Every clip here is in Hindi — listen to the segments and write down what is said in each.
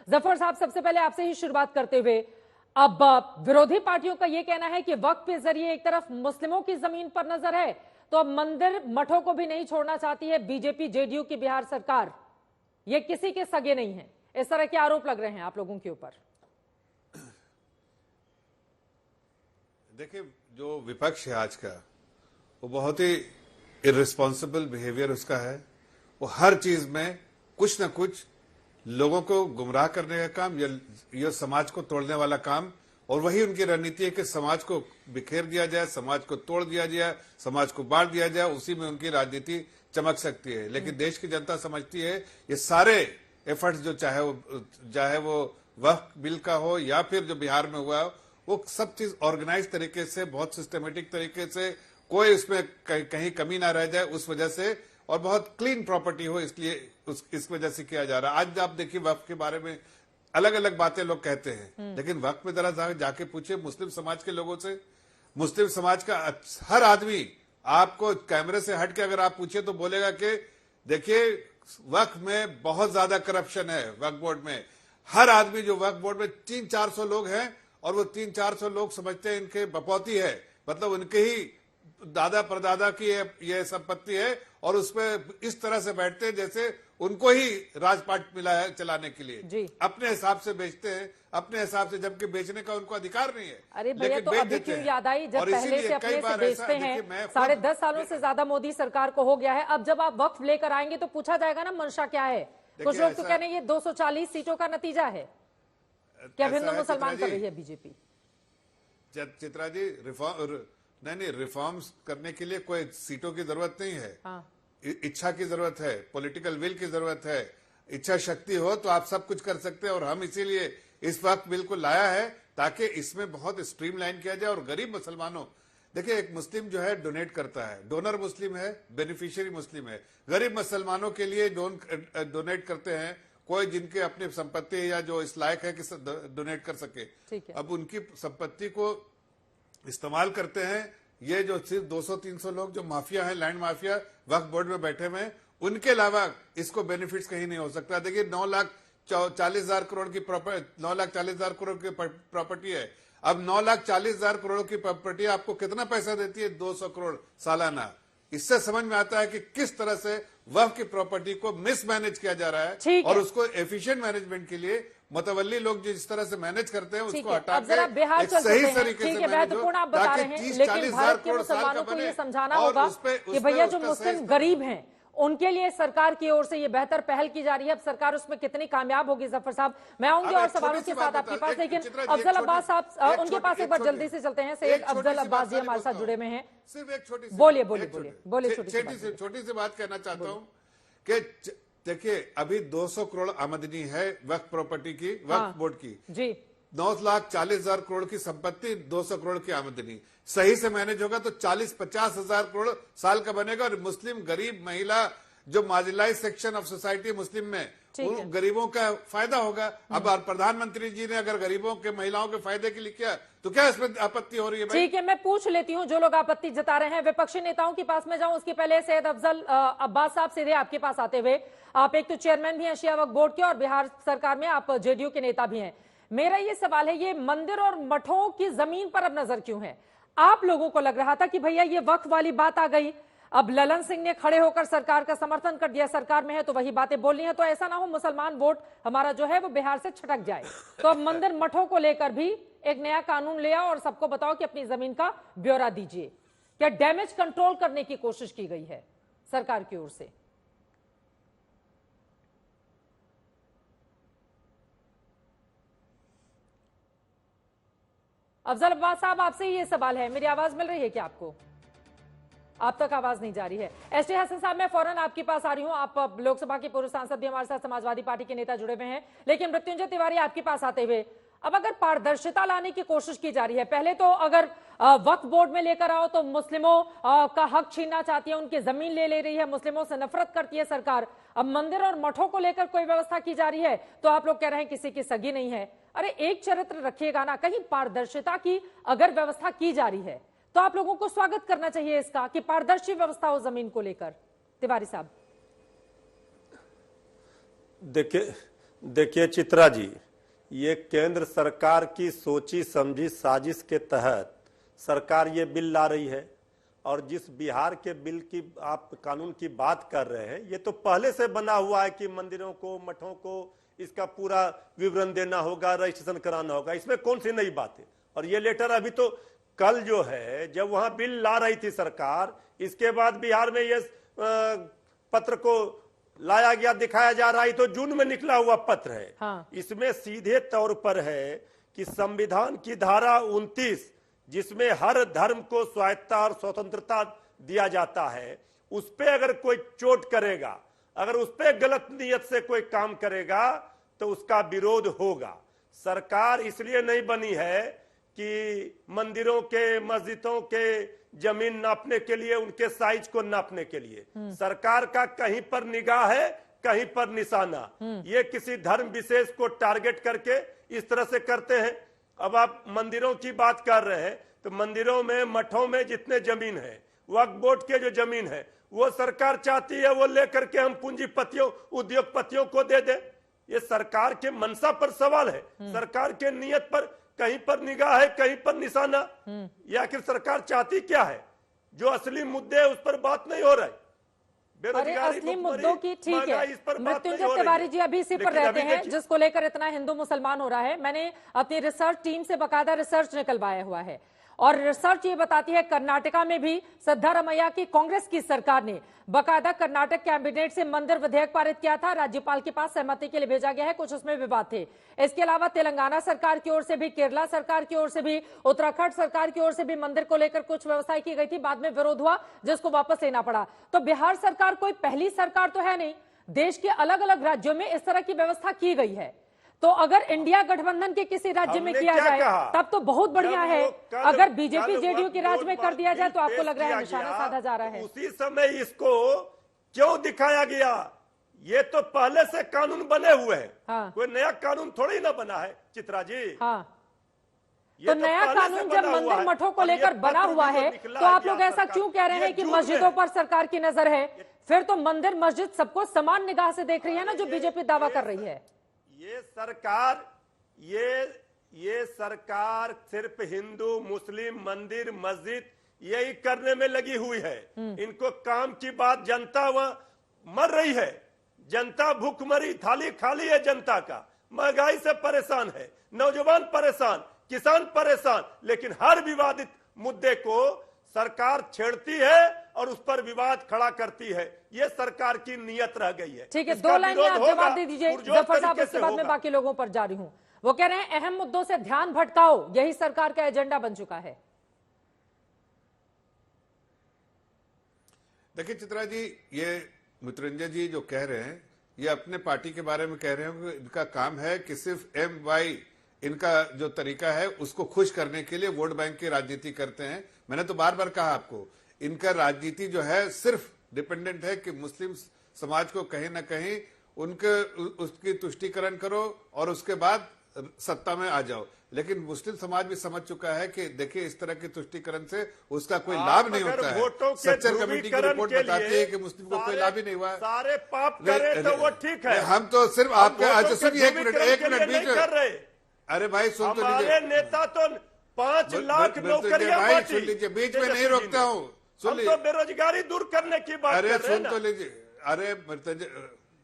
जफर साहब, सबसे पहले आपसे ही शुरुआत करते हुए, अब विरोधी पार्टियों का यह कहना है कि वक्फ के जरिए एक तरफ मुस्लिमों की जमीन पर नजर है, तो अब मंदिर मठों को भी नहीं छोड़ना चाहती है बीजेपी जेडीयू की बिहार सरकार। ये किसी के सगे नहीं है, इस तरह के आरोप लग रहे हैं आप लोगों के ऊपर। देखिए, जो विपक्ष है आज का, वो बहुत ही इर्रिस्पॉन्सिबल बिहेवियर उसका है। वो हर चीज में कुछ न कुछ लोगों को गुमराह करने का काम या समाज को तोड़ने वाला काम, और वही उनकी रणनीति है कि समाज को बिखेर दिया जाए, समाज को तोड़ दिया जाए, समाज को बांट दिया जाए, उसी में उनकी राजनीति चमक सकती है। लेकिन देश की जनता समझती है ये सारे एफर्ट्स जो चाहे वो वक्फ बिल का हो या फिर जो बिहार में हुआ, वो सब चीज ऑर्गेनाइज तरीके से, बहुत सिस्टमेटिक तरीके से, कोई उसमें कहीं कमी ना रह जाए उस वजह से, और बहुत क्लीन प्रॉपर्टी हो, इसलिए इस वजह से किया जा रहा है। आज आप देखिए वक्फ के बारे में अलग अलग बातें लोग कहते हैं, लेकिन वक्फ में जरा जाके पूछे मुस्लिम समाज के लोगों से, मुस्लिम समाज का हर आदमी आपको कैमरे से हट के अगर आप पूछे तो बोलेगा कि देखिए वक्फ में बहुत ज्यादा करप्शन है। वक्फ बोर्ड में हर आदमी, जो वक्फ बोर्ड में 300-400 लोग हैं, और वो 300-400 लोग समझते हैं इनके बपौती है, मतलब उनके ही दादा परदादा की ये संपत्ति है, और उसमें इस तरह से बैठते हैं जैसे उनको ही राजपाट मिला है चलाने के लिए। अपने हिसाब से बेचते हैं, अपने हिसाब से, जबकि बेचने का उनको अधिकार नहीं है। अरे भैया, तो अभी क्यों याद आई जब पहले से अपने से बेचते हैं? 10.5 सालों से ज्यादा मोदी सरकार को हो गया है। अब जब आप वक्फ लेकर आएंगे तो पूछा जाएगा ना मंशा क्या है। कुछ लोग तो कह रहे हैं ये 240 सीटों का नतीजा है। क्या हिंदू मुसलमान कर रही है बीजेपी? चित्रा जी, रिफॉर्म्स करने के लिए कोई सीटों की जरूरत नहीं है। इच्छा की जरूरत है, पॉलिटिकल विल की जरूरत है। इच्छा शक्ति हो तो आप सब कुछ कर सकते हैं, और हम इसीलिए इस वक्त बिल को लाया है ताकि इसमें बहुत स्ट्रीमलाइन किया जाए। और गरीब मुसलमानों, देखिए एक मुस्लिम जो है डोनेट करता है, डोनर मुस्लिम है, बेनिफिशियरी मुस्लिम है। गरीब मुसलमानों के लिए डोनेट करते हैं कोई जिनके अपनी संपत्ति या जो इस लायक है कि डोनेट कर सके। अब उनकी संपत्ति को इस्तेमाल करते हैं ये जो सिर्फ 200-300 लोग जो माफिया है, लैंड माफिया, वक्फ बोर्ड में बैठे हुए हैं, उनके अलावा इसको बेनिफिट्स कहीं नहीं हो सकता। देखिए 9,40,000 करोड़ की 9,40,000 करोड़ की प्रॉपर्टी है। अब 9,40,000 करोड़ की प्रॉपर्टी आपको कितना पैसा देती है? 200 करोड़ सालाना। इससे समझ में आता है कि किस तरह से वक्फ की प्रॉपर्टी को मिसमैनेज किया जा रहा है, और उसको एफिशिएंट मैनेजमेंट के लिए मुतवल्ली लोग जिस तरह से मैनेज करते हैं उसको हटा के एक सही तरीके से महत्वपूर्ण आप बता रहे हैं, लेकिन भारत के मुसलमानों को ये समझाना होगा कि भैया जो मुस्लिम गरीब हैं उनके लिए सरकार की ओर से ये बेहतर पहल की जा रही है। अब सरकार उसमें कितनी कामयाब होगी? जफर साहब, मैं आऊंगी और सवालों के साथ आपके पास, लेकिन अफजल अब्बास साहब उनके पास एक बार जल्दी से चलते हैं। सैयद अफजल अब्बास जी हमारे साथ जुड़े हुए हैं। सिर्फ एक छोटी सी बात कहना चाहता हूँ कि देखिए अभी 200 करोड़ आमदनी है वक्फ प्रॉपर्टी की, वक्फ बोर्ड की जी। 9,40,000 करोड़ की संपत्ति, 200 करोड़ की आमदनी। सही से मैनेज होगा तो 40-50 हजार करोड़ साल का बनेगा। और मुस्लिम गरीब महिला, जो मार्जिनलाइज सेक्शन ऑफ सोसाइटी मुस्लिम में, उन गरीबों का फायदा होगा। अब प्रधानमंत्री जी ने अगर गरीबों के, महिलाओं के फायदे के लिए किया तो क्या इसमें आपत्ति हो रही है? ठीक है, मैं पूछ लेती हूँ जो लोग आपत्ति जता रहे हैं। विपक्षी नेताओं के पास में जाऊं उसके पहले सैयद अफजल अब्बास साहब सीधे आपके पास आते हुए, आप एक तो चेयरमैन भी हैं शिया वक्फ बोर्ड के और बिहार सरकार में आप जेडीयू के नेता भी हैं। मेरा ये सवाल है, ये मंदिर और मठों की जमीन पर अब नजर क्यों है? आप लोगों को लग रहा था कि भैया ये वक्फ वाली बात आ गई, अब ललन सिंह ने खड़े होकर सरकार का समर्थन कर दिया, सरकार में है तो वही बातें बोलनी है, तो ऐसा ना हो मुसलमान वोट हमारा जो है वो बिहार से छटक जाए। तो अब मंदिर मठों को लेकर भी एक नया कानून ले आओ और सबको बताओ कि अपनी जमीन का ब्यौरा दीजिए। क्या डैमेज कंट्रोल करने की कोशिश की गई है सरकार की ओर से? अफजल अब्बास साहब, आपसे ये सवाल है। मेरी आवाज मिल रही है क्या आपको? आप तक आवाज नहीं जा रही है। एसटी हसन साहब, मैं फौरन आपके पास आ रही हूं। आप लोकसभा के पूर्व सांसद भी हमारे साथ समाजवादी पार्टी के नेता जुड़े हुए हैं, लेकिन मृत्युंजय तिवारी आपके पास आते हुए, अब अगर पारदर्शिता लाने की कोशिश की जा रही है, पहले तो अगर वक्फ बोर्ड में लेकर आओ तो मुस्लिमों का हक छीनना चाहती है, उनकी जमीन ले रही है, मुस्लिमों से नफरत करती है सरकार। अब मंदिर और मठों को लेकर कोई व्यवस्था की जा रही है तो आप लोग कह रहे हैं किसी की सगी नहीं है। अरे एक चरित्र रखिएगा ना, कहीं पारदर्शिता की अगर व्यवस्था की जा रही है तो आप लोगों को स्वागत करना चाहिए इसका कि पारदर्शी व्यवस्था हो जमीन को लेकर। तिवारी साहब, देखिए चित्रा जी, ये केंद्र सरकार की सोची समझी साजिश के तहत सरकार ये बिल ला रही है। और जिस बिहार के बिल की आप कानून की बात कर रहे हैं, ये तो पहले से बना हुआ है कि मंदिरों को, मठों को इसका पूरा विवरण देना होगा, रजिस्ट्रेशन कराना होगा। इसमें कौन सी नई बात है? और ये लेटर अभी तो कल जो है, जब वहां बिल ला रही थी सरकार, इसके बाद बिहार में ये पत्र को लाया गया, दिखाया जा रहा है, तो जून में निकला हुआ पत्र है। हाँ। इसमें सीधे तौर पर है कि संविधान की धारा 29, जिसमें हर धर्म को स्वायत्तता और स्वतंत्रता दिया जाता है, उस पे अगर कोई चोट करेगा, अगर उस पे गलत नियत से कोई काम करेगा, तो उसका विरोध होगा। सरकार इसलिए नहीं बनी है कि मंदिरों के, मस्जिदों के जमीन नापने के लिए, उनके साइज को नापने के लिए। सरकार का कहीं पर निगाह है, कहीं पर निशाना। ये किसी धर्म विशेष को टारगेट करके इस तरह से करते हैं। अब आप मंदिरों की बात कर रहे हैं, तो मंदिरों में, मठों में जितने जमीन है, वक्फ बोर्ड के जो जमीन है, वो सरकार चाहती है वो लेकर के हम पूंजीपतियों, उद्योगपतियों को दे दे। ये सरकार के मंशा पर सवाल है, सरकार के नियत पर कहीं पर निगाह है, कहीं पर निशाना। या आखिर सरकार चाहती क्या है? जो असली मुद्दे है उस पर बात नहीं हो रहा है। अरे असली मुद्दों की ठीक है। मृत्युंजय तिवारी जी अभी इसी पर रहते हैं, जिसको लेकर इतना हिंदू मुसलमान हो रहा है। मैंने अपनी रिसर्च टीम से बकायदा रिसर्च निकलवाया हुआ है, और रिसर्च ये बताती है कर्नाटका में भी सिद्धारमैया की कांग्रेस की सरकार ने बकायदा कर्नाटक कैबिनेट से मंदिर विधेयक पारित किया था, राज्यपाल के पास सहमति के लिए भेजा गया है, कुछ उसमें विवाद थे। इसके अलावा तेलंगाना सरकार की ओर से भी, केरला सरकार की ओर से भी, उत्तराखंड सरकार की ओर से भी मंदिर को लेकर कुछ व्यवस्था की गई थी, बाद में विरोध हुआ जिसको वापस लेना पड़ा। तो बिहार सरकार कोई पहली सरकार तो है नहीं, देश के अलग अलग राज्यों में इस तरह की व्यवस्था की गई है। तो अगर इंडिया गठबंधन के किसी राज्य में किया जाए तब तो बहुत बढ़िया है। अगर बीजेपी जेडीयू के राज्य में कर दिया जाए तो आपको लग रहा है निशाना साधा जा रहा है। उसी समय इसको क्यों दिखाया गया? ये तो पहले से कानून बने हुए हैं। हाँ। कोई नया कानून थोड़ी ना बना है चित्रा जी। हाँ। तो नया कानून जब मंदिर मठों को लेकर बना हुआ है, तो आप लोग ऐसा क्यों कह रहे हैं कि मस्जिदों पर सरकार की नजर है? फिर तो मंदिर मस्जिद सबको समान निगाह से देख रही है ना, जो बीजेपी दावा कर रही है। ये सरकार सिर्फ हिंदू, मुस्लिम, मंदिर, मस्जिद यही करने में लगी हुई है। इनको काम की बात, जनता वहां मर रही है, जनता भूखमरी, थाली खाली है जनता का, महंगाई से परेशान है, नौजवान परेशान, किसान परेशान, लेकिन हर विवादित मुद्दे को सरकार छेड़ती है और उस पर विवाद खड़ा करती है। ये सरकार की नियत रह गई है। ठीक है, 2 लाइन में आप जवाब दे दीजिए जफर साहब, इसके बाद में बाकी लोगों पर जा रही हूं। वो कह रहे हैं अहम मुद्दों से ध्यान भटकाओ, यही सरकार का एजेंडा बन चुका है। देखिए चित्रा जी, ये मृत्युंजय जी जो कह रहे हैं, ये अपने पार्टी के बारे में कह रहे हैं। इनका काम है कि सिर्फ MY, इनका जो तरीका है उसको खुश करने के लिए वोट बैंक की राजनीति करते हैं। मैंने तो बार बार कहा आपको, इनका राजनीति जो है सिर्फ डिपेंडेंट है कि मुस्लिम समाज को कहीं ना कहीं उसकी तुष्टीकरण करो और उसके बाद सत्ता में आ जाओ। लेकिन मुस्लिम समाज भी समझ चुका है कि देखिए इस तरह के तुष्टीकरण से उसका कोई लाभ नहीं होता है। सच्चर कमेटी की रिपोर्ट बताती है कि मुस्लिम को कोई लाभ ही नहीं हुआ। सारे पाप करें तो वो ठीक है। हम तो सिर्फ आपके आज सुनिए, एक मिनट बीच, अरे भाई सुन तो लीजिए, नेता तो 5 लाख नौकरियां भाई सुन लीजिए, बीच में नहीं रोकता हूँ, सुन लीजिए। बेरोजगारी दूर करने की बात, अरे सुन तो लीजिए। अरे मृत्युंजय,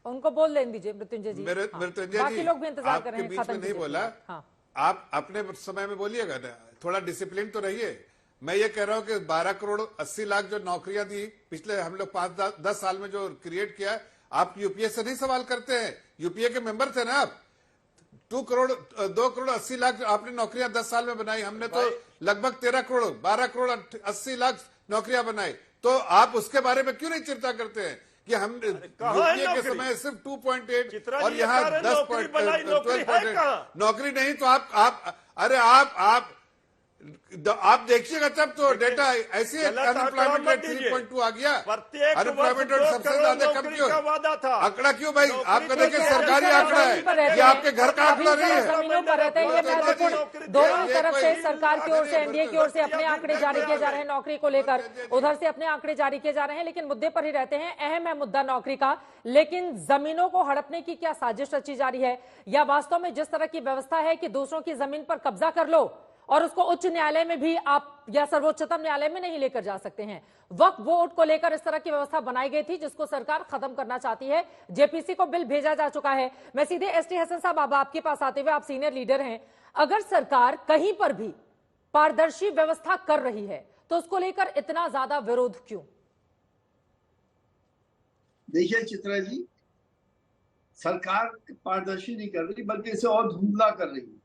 उनको बोल लेने दीजिए मृत्युंजय जी। मृत्युंजय बाकी जी, लोग भी इंतजार कर रहे हैं। बीच में नहीं बोला। हाँ। आप अपने समय में बोलिएगा ना, थोड़ा डिसिप्लिन तो रहिए। मैं ये कह रहा हूँ कि 12 करोड़ 80 लाख जो नौकरियां दी पिछले हम लोग 5-10 साल में जो क्रिएट किया, आप यूपीए से नहीं सवाल करते हैं? यूपीए के मेंबर थे ना आप। 2 करोड़ 80 लाख आपने नौकरियां 10 साल में बनाई, हमने तो लगभग 13 करोड़ 12 करोड़ 80 लाख नौकरियां बनाई। तो आप उसके बारे में क्यों नहीं चिंता करते हैं कि हम यूपीए के समय सिर्फ 2.8 और यहाँ 12.8 नौकरी नहीं? तो आप आप देखिएगा तब तो डेटा ऐसे गलत आंकड़ा अनएम्प्लॉयमेंट मत रेट दीजिए। 3.2 आ गया। प्रत्येक अनएम्प्लॉयमेंट रेट वर्ष 2 सबसे करोड़ ज्यादा कम नौकरी क्यों? का वादा था। आंकड़ा क्यों भाई? नौकरी आपका तो देखिए क्या सरकारी है? आंकड़ा जमीन पर है, रहते ये हैं। आपके घर का आंकड़ा अभी नहीं है। जमीनों पर रहते हैं, ये महत्वपूर्ण। दोनों ही ये तरफ कोई- से सरकार की ओर से, एनडीए की ओर से अपने आंकड़े जारी किए जा रहे हैं जी, नौकरी को लेकर, उधर से अपने आंकड़े जारी किए जा रहे हैं, लेकिन मुद्दे पर ही रहते हैं। अहम है मुद्दा नौकरी का, लेकिन जमीनों को हड़पने की क्या साजिश रची जा रही है, या वास्तव में जिस तरह की व्यवस्था है कि दूसरों की जमीन पर कब्जा कर लो और उसको उच्च न्यायालय में भी आप या सर्वोच्चतम न्यायालय में नहीं लेकर जा सकते हैं। वक्फ बोर्ड को लेकर इस तरह की व्यवस्था बनाई गई थी जिसको सरकार खत्म करना चाहती है। जेपीसी को बिल भेजा जा चुका है। मैं सीधे एसटी हसन साहब अब आपके पास आते हुए, आप सीनियर लीडर हैं, अगर सरकार कहीं पर भी पारदर्शी व्यवस्था कर रही है तो उसको लेकर इतना ज्यादा विरोध क्यों? देखिए चित्रा जी, सरकार पारदर्शी नहीं कर रही बल्कि इसे और धुंधला कर रही है।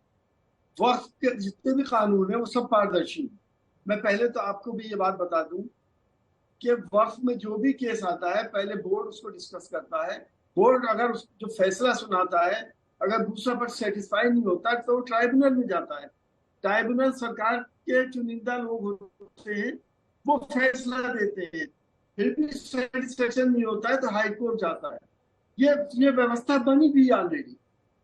वक्फ के जितने भी कानून है वो सब पारदर्शी है। मैं पहले तो आपको भी ये बात बता दूं कि वक्फ में जो भी केस आता है पहले बोर्ड उसको डिस्कस करता है। बोर्ड अगर जो फैसला सुनाता है, अगर दूसरा पक्ष सेटिस्फाई नहीं होता तो वो ट्राइब्यूनल में जाता है। ट्राइब्यूनल सरकार के चुनिंदा लोग होते हैं, वो फैसला देते हैं। फिर भी सेटिस्फेक्शन नहीं होता है तो हाई कोर्ट जाता है। ये व्यवस्था बनी भी ऑलरेडी।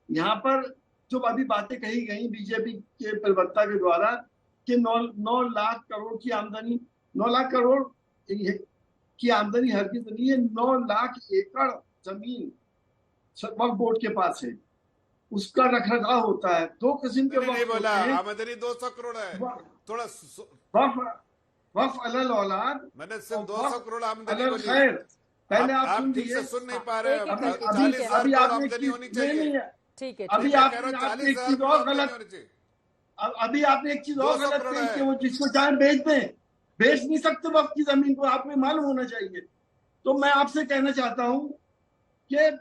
यहाँ पर जो अभी बातें कही गई बीजेपी के प्रवक्ता के द्वारा कि 9 लाख करोड़ की आमदनी, 9 लाख करोड़ की आमदनी हरगिज नहीं है। 9 लाख एकड़ जमीन वक्फ बोर्ड के पास है, उसका रखरखाव होता है। 2 किस्म के नहीं वक्फ बोला, होते हैं। आमदनी 200 करोड़ है। थोड़ा वक्फ अलल औलाद, मैंने सिर्फ 200 करोड़ आमदनी अलल बोली। खैर। पहले आप सुन ठीक से लीजिए। सुन नहीं पा रहे हैं। अभी 40,000 अभी करोड़ आपने आमदनी होनी चाहिए। नहीं, ठीक है, अभी ठीक है। आपने एक चीज और गलत, अभी आपने एक चीज और 200 गलत करोड़ कही है। कि वो जिसको चाहे बेच दें, बेच नहीं सकते वक्त की जमीन को, आपको मालूम होना चाहिए। तो मैं आपसे कहना चाहता हूं कि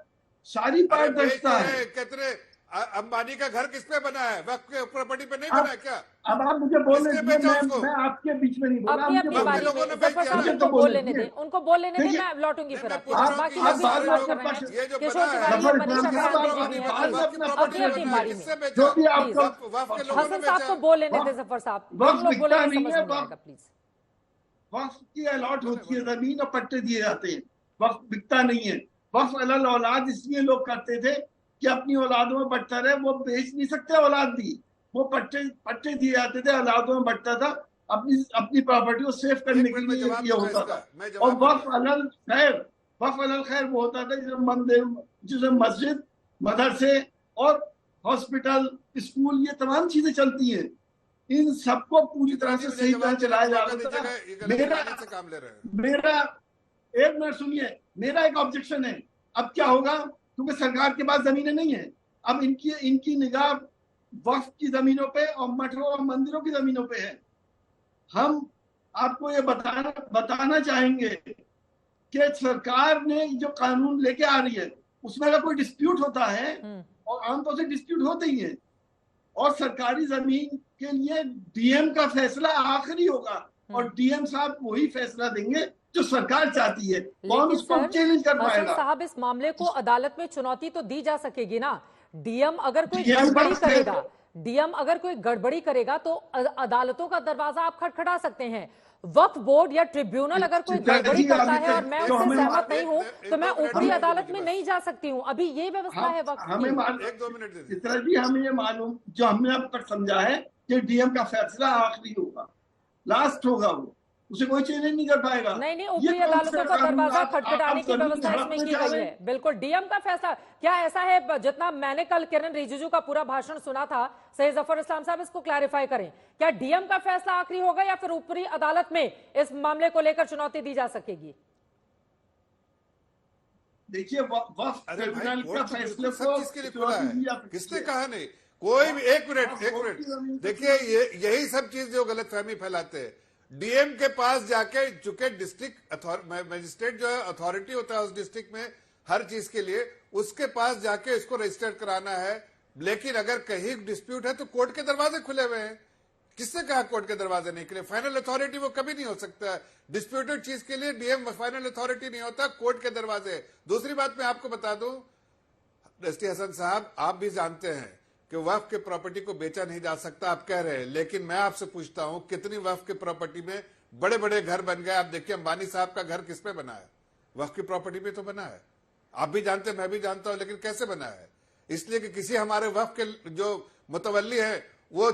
सारी पारदर्शिता है। कितने अंबानी का घर किस पे बना है? वक्फ के प्रॉपर्टी पे नहीं बना है क्या? अब आप मुझे बोलने किसने दीजिए, बेचा उसको? मैं आपके बीच में नहीं बोला। अपनी अपनी मुझे बारी लोगों में ने जफर बेच साहब दिया। उनको तो बोल बोलने लेने दें, दीजिए। उनको बोल लेने दें, देखिए, मैं लौटूंगी फिर आपके मैं पास। पूछ बाकी रहा लोग हूँ भी कि बात कर रहे ये हैं। जो किशोर बना है, तिवारी जफर और मनीषा इस्लाम शर्मा साहब, जी आप भी बात हैं, अपना अपनी अपनी बारी में। किससे बेचा? जो भी प्लीज। आपको वक्फ के लोगों ने हसन साहब को बेचा। बोल लेने दें जफर साहब, वक्त हम लोग बोले बिकता समझ नहीं है, नहीं आएगा, प्लीज। वक्फ की अलॉट होती है जमीन और पट्टे दिए जाते हैं। वक्फ बिकता नहीं है। वक्फ अलल औलाद इसलिए लोग करते थे कि अपनी औलादों में बंटता रहे, वो बेच नहीं सकते औलाद दी, वो पट्टे दिए जाते थे, औलादों में बंटता था, अपनी प्रॉपर्टी को सेव करने के लिए ये होता था। और वक्फ अलल खैर वो होता था जिसमें मंदिर, जिसमें मस्जिद, मदरसे और हॉस्पिटल, स्कूल, ये तमाम चीजें चलती हैं। इन सबको पूरी तरह से सही तरह चलाया जा रहा था। मेरा एक मिनट सुनिए, मेरा एक ऑब्जेक्शन है। अब क्या होगा, क्योंकि सरकार के पास जमीनें नहीं है, अब इनकी निगाह वक्फ की जमीनों पे और मठों और मंदिरों की जमीनों पे है। हम आपको ये बताना चाहेंगे कि सरकार ने जो कानून लेके आ रही है उसमें अगर कोई डिस्प्यूट होता है, और आमतौर से डिस्प्यूट होते ही है, और सरकारी जमीन के लिए डीएम का फैसला आखिरी होगा, और डीएम साहब वही फैसला देंगे जो सरकार चाहती है। कौन उसको चैलेंज कर पाएगा? साहब, इस मामले को अदालत में चुनौती तो दी जा सकेगी ना। डीएम अगर कोई गड़बड़ी करेगा, डीएम अगर कोई गड़बड़ी करेगा तो अदालतों का दरवाजा आप खटखटा सकते हैं। वक्फ बोर्ड या ट्रिब्यूनल अगर कोई गड़बड़ी करता है और मैं उससे सहमत नहीं हूँ तो मैं ऊपरी अदालत में नहीं जा सकती हूँ। अभी ये व्यवस्था है वक्फ की। हमें हमें ये मालूम, जो हमने अब तक समझा है कि डीएम का फैसला आखिरी होगा, लास्ट होगा, वो उसे कोई चैलेंज नहीं कर पाएगा। नहीं, ऊपरी अदालतों का दरवाजा खटखटाने की व्यवस्था इसमें की गई है। बिल्कुल, डीएम का फैसला। क्या ऐसा है, जितना मैंने कल किरण रिजिजू का पूरा भाषण सुना था, सही जफर इस्लाम साहब इसको क्लैरिफाई करें, क्या डीएम का फैसला आखिरी होगा या फिर ऊपरी अदालत में इस मामले को लेकर चुनौती दी जा सकेगी? देखिए, वक्फ ट्रिब्यूनल का फैसले को किसने कहा नहीं? कोई भी एक मिनट देखिए, यही सब चीज जो गलतफहमी फैलाते हैं। डीएम के पास जाके, चूंकि डिस्ट्रिक्ट मजिस्ट्रेट जो है अथॉरिटी होता है उस डिस्ट्रिक्ट में हर चीज के लिए, उसके पास जाके इसको रजिस्टर्ड कराना है। लेकिन अगर कहीं डिस्प्यूट है तो कोर्ट के दरवाजे खुले हुए हैं। किसने कहा कोर्ट के दरवाजे नहीं खुले? फाइनल अथॉरिटी वो कभी नहीं हो सकता है। डिस्प्यूटेड चीज के लिए डीएम फाइनल अथॉरिटी नहीं होता, कोर्ट के दरवाजे। दूसरी बात मैं आपको बता दूं, एसटी हसन साहब, आप भी जानते हैं कि वक्फ के प्रॉपर्टी को बेचा नहीं जा सकता, आप कह रहे हैं, लेकिन मैं आपसे पूछता हूं कितनी वक्फ के प्रॉपर्टी में बड़े बड़े घर बन गए। आप देखिए अंबानी साहब का घर किस पे बना है? वक्फ की प्रॉपर्टी पे तो बना है। आप भी जानते हैं, मैं भी जानता हूं, लेकिन कैसे बना है? इसलिए कि किसी हमारे वक्फ के जो मुतवल्ली है वो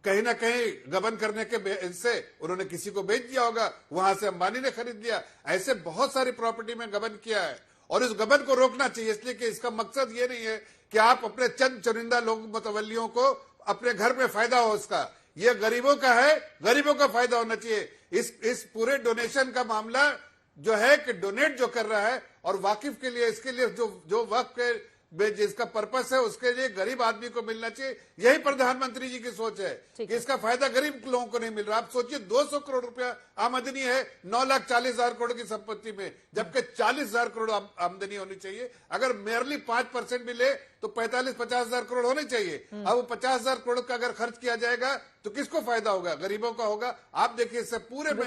कहीं ना कहीं गबन करने के से उन्होंने किसी को बेच दिया होगा, वहां से अंबानी ने खरीद लिया। ऐसे बहुत सारी प्रॉपर्टी में गबन किया है और इस गबन को रोकना चाहिए, इसलिए कि इसका मकसद ये नहीं है कि आप अपने चंद चुनिंदा लोग मुतवल्लियों को अपने घर में फायदा हो उसका। ये गरीबों का है, गरीबों का फायदा होना चाहिए। इस पूरे डोनेशन का मामला जो है कि डोनेट जो कर रहा है और वाकिफ के लिए, इसके लिए जो वक्फ के जिसका पर्पस है उसके लिए गरीब आदमी को मिलना चाहिए। यही प्रधानमंत्री जी की सोच है कि इसका फायदा गरीब लोगों को नहीं मिल रहा। आप सोचिए 200 करोड़ रुपया आमदनी है 9,40,000 करोड़ की संपत्ति में, जबकि 40,000 करोड़ आमदनी होनी चाहिए। अगर मेयरली 5% भी ले तो 45-50,000 करोड़ होने चाहिए। अब वो 50,000 करोड़ का अगर खर्च किया जाएगा तो किसको फायदा होगा? गरीबों का होगा। आप देखिए इससे पूरे में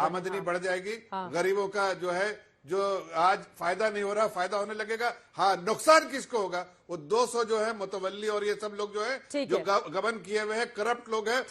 आमदनी बढ़ जाएगी, गरीबों का जो है जो आज फायदा नहीं हो रहा फायदा होने लगेगा। हाँ, नुकसान किसको होगा? वो 200 जो है मुतवल्ली और ये सब लोग जो है जो गबन किए हुए हैं, करप्ट लोग हैं।